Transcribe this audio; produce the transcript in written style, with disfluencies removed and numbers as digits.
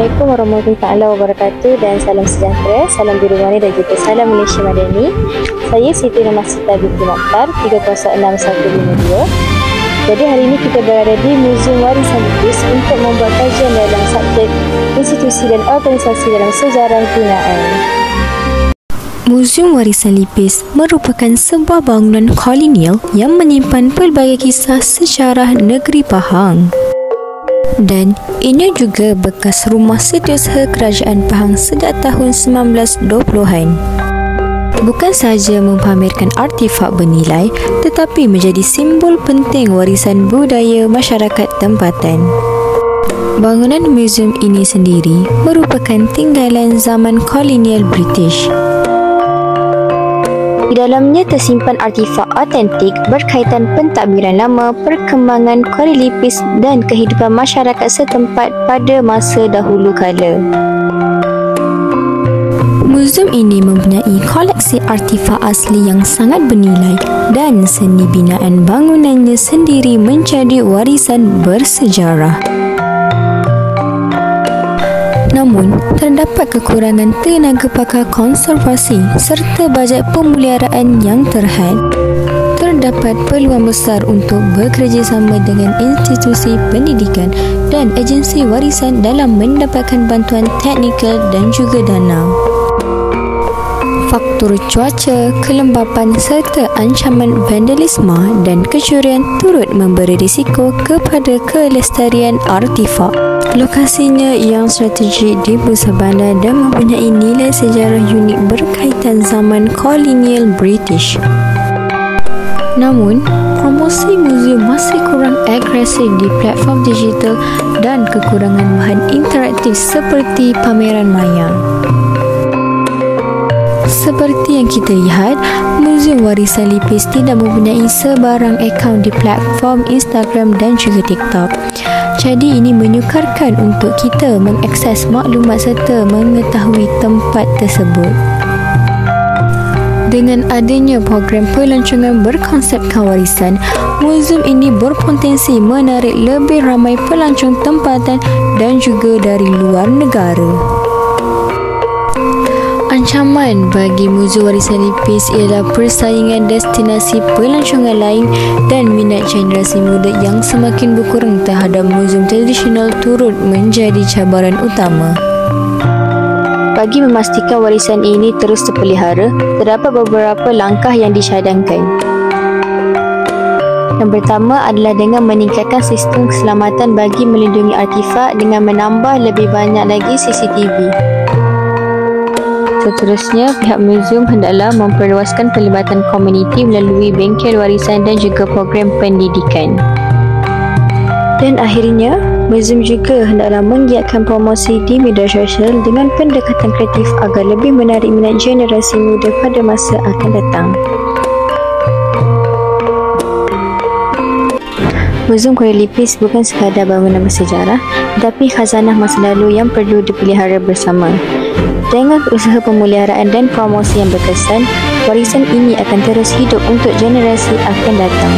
Assalamualaikum warahmatullahi wabarakatuh dan salam sejahtera, salam biru warna dan juga salam Malaysia Madani. Saya Siti Nurmasita binti Mokhtar 306152. Jadi hari ini kita berada di Muzium Warisan Lipis untuk membuat kajian dalam subjek institusi dan organisasi dalam sejarah gunaan. Muzium Warisan Lipis merupakan sebuah bangunan kolonial yang menyimpan pelbagai kisah sejarah negeri Pahang. Dan ini juga bekas rumah setiausaha Kerajaan Pahang sejak tahun 1920-an. Bukan sahaja mempamerkan artifak bernilai, tetapi menjadi simbol penting warisan budaya masyarakat tempatan. Bangunan muzium ini sendiri merupakan tinggalan zaman kolonial British. Di dalamnya tersimpan artifak autentik berkaitan pentadbiran lama, perkembangan kuali lipis dan kehidupan masyarakat setempat pada masa dahulu kala. Muzium ini mempunyai koleksi artifak asli yang sangat bernilai dan seni binaan bangunannya sendiri menjadi warisan bersejarah. Namun, terdapat kekurangan tenaga pakar konservasi serta bajet pemeliharaan yang terhad. Terdapat peluang besar untuk bekerjasama dengan institusi pendidikan dan agensi warisan dalam mendapatkan bantuan teknikal dan juga dana. Faktor cuaca, kelembapan serta ancaman vandalisme dan kecurian turut memberi risiko kepada kelestarian artifak. Lokasinya yang strategik di pusat bandar dan mempunyai nilai sejarah unik berkaitan zaman kolonial British. Namun, promosi muzium masih kurang agresif di platform digital dan kekurangan bahan interaktif seperti pameran maya. Seperti yang kita lihat, Muzium Warisan Lipis tidak mempunyai sebarang akaun di platform Instagram dan juga TikTok. Jadi ini menyukarkan untuk kita mengakses maklumat serta mengetahui tempat tersebut. Dengan adanya program pelancongan berkonsepkan warisan, muzium ini berpotensi menarik lebih ramai pelancong tempatan dan juga dari luar negara. Ancaman bagi Muzium Warisan Lipis ialah persaingan destinasi pelancongan lain dan minat generasi muda yang semakin berkurang terhadap muzium tradisional turut menjadi cabaran utama. Bagi memastikan warisan ini terus terpelihara, terdapat beberapa langkah yang dicadangkan. Yang pertama adalah dengan meningkatkan sistem keselamatan bagi melindungi artifak dengan menambah lebih banyak lagi CCTV. Seterusnya, pihak muzium hendaklah memperluaskan pelibatan komuniti melalui bengkel warisan dan juga program pendidikan. Dan akhirnya, muzium juga hendaklah menggiatkan promosi di media sosial dengan pendekatan kreatif agar lebih menarik minat generasi muda pada masa akan datang. Muzium Kuali Lipis bukan sekadar bangunan bersejarah, tetapi khazanah masa lalu yang perlu dipelihara bersama. Dengan usaha pemeliharaan dan promosi yang berkesan, warisan ini akan terus hidup untuk generasi akan datang.